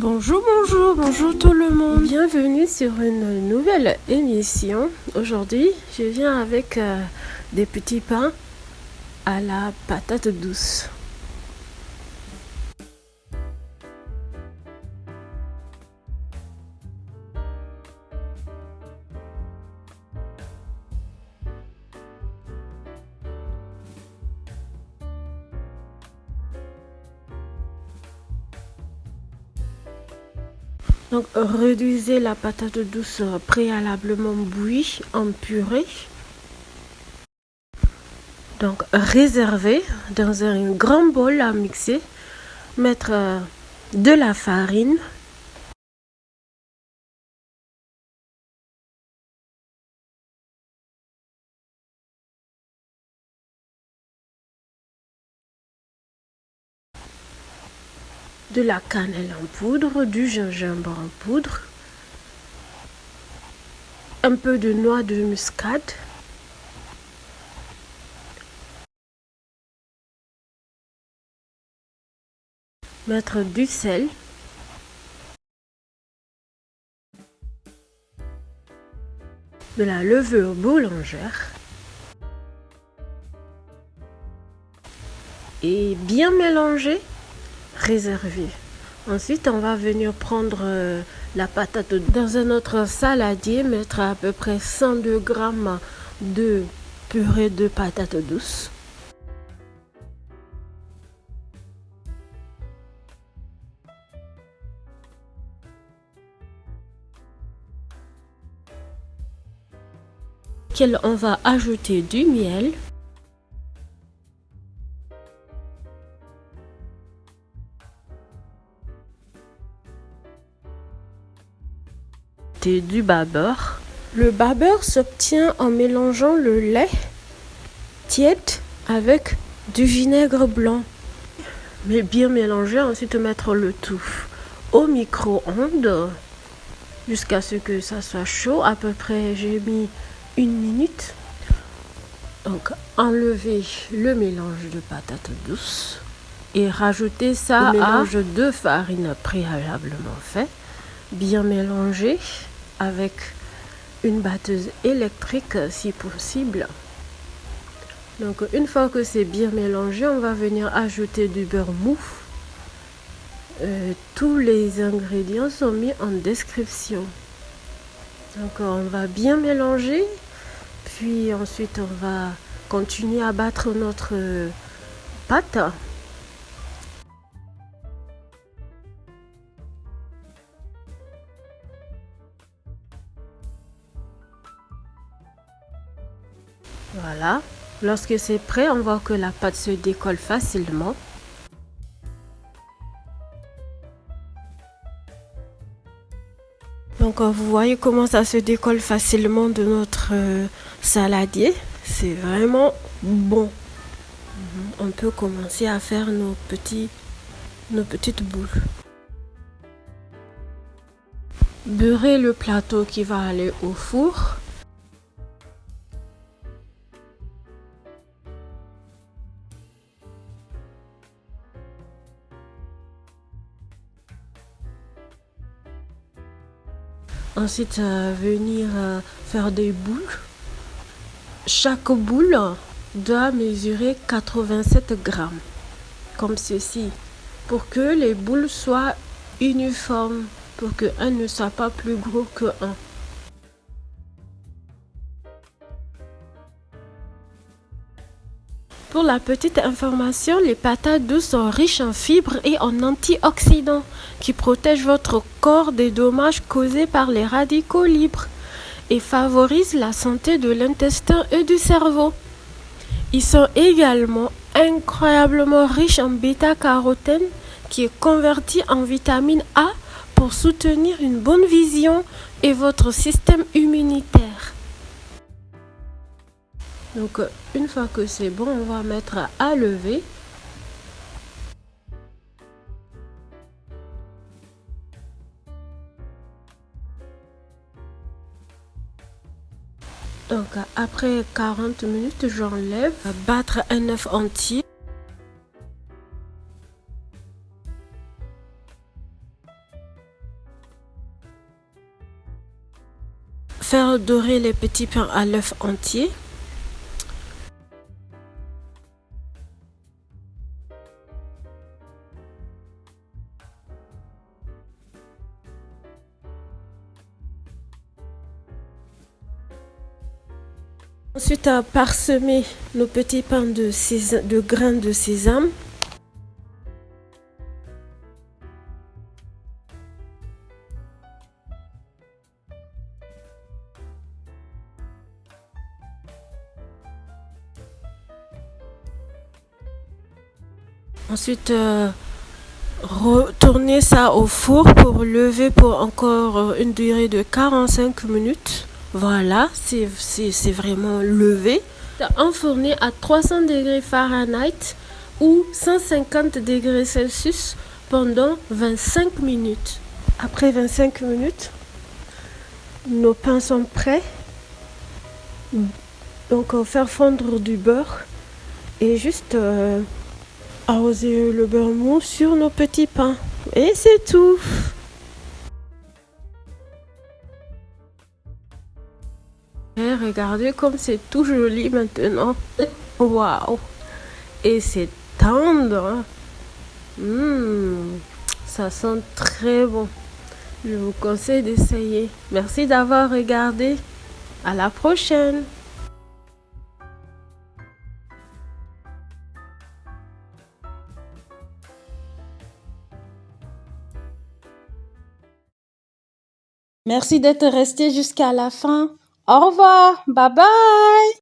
Bonjour tout le monde. Bienvenue sur une nouvelle émission. Aujourd'hui, je viens avec des petits pains à la patate douce. Donc, réduisez la patate douce préalablement bouillie en purée. Donc, réservez dans un grand bol à mixer. Mettre de la farine. De la cannelle en poudre, du gingembre en poudre, un peu de noix de muscade, mettre du sel, de la levure boulangère et bien mélanger, réserver. Ensuite, on va venir prendre la patate dans un autre saladier, mettre à peu près 102 g de purée de patate douce. On va ajouter du miel. Du bas-beurre. Le bas-beurre s'obtient en mélangeant le lait tiède avec du vinaigre blanc. Mais bien mélanger, ensuite mettre le tout au micro-ondes jusqu'à ce que ça soit chaud. À peu près, j'ai mis 1 minute. Donc, enlever le mélange de patates douces et rajouter ça au mélange de farine préalablement fait. Bien mélanger avec une batteuse électrique si possible. Donc une fois que c'est bien mélangé, on va venir ajouter du beurre mou. Tous les ingrédients sont mis en description. Donc on va bien mélanger, puis ensuite on va continuer à battre notre pâte. Voilà, lorsque c'est prêt, on voit que la pâte se décolle facilement. Donc vous voyez comment ça se décolle facilement de notre saladier. C'est vraiment bon. On peut commencer à faire nos petites boules. Beurrez le plateau qui va aller au four. Ensuite, venir faire des boules. Chaque boule doit mesurer 87 g, comme ceci, pour que les boules soient uniformes, pour qu'un ne soit pas plus gros que un. Pour la petite information, les patates douces sont riches en fibres et en antioxydants qui protègent votre corps des dommages causés par les radicaux libres et favorisent la santé de l'intestin et du cerveau. Ils sont également incroyablement riches en bêta-carotène qui est converti en vitamine A pour soutenir une bonne vision et votre système immunitaire. Donc une fois que c'est bon, on va mettre à lever. Donc après 40 minutes, j'enlève. Battre un œuf entier. dorer les petits pains à l'œuf entier. Ensuite, à parsemer nos petits pains de grains de sésame. Ensuite, retourner ça au four pour lever pour encore une durée de 45 minutes. Voilà, c'est vraiment levé. Enfourner à 300 degrés Fahrenheit ou 150 degrés Celsius pendant 25 minutes. Après 25 minutes, nos pains sont prêts. Donc, faire fondre du beurre et juste arroser le beurre mou sur nos petits pains. Et c'est tout. Et regardez comme c'est tout joli maintenant. Waouh! Et c'est tendre. Ça sent très bon. Je vous conseille d'essayer. Merci d'avoir regardé. À la prochaine. Merci d'être resté jusqu'à la fin. Au revoir. Bye bye.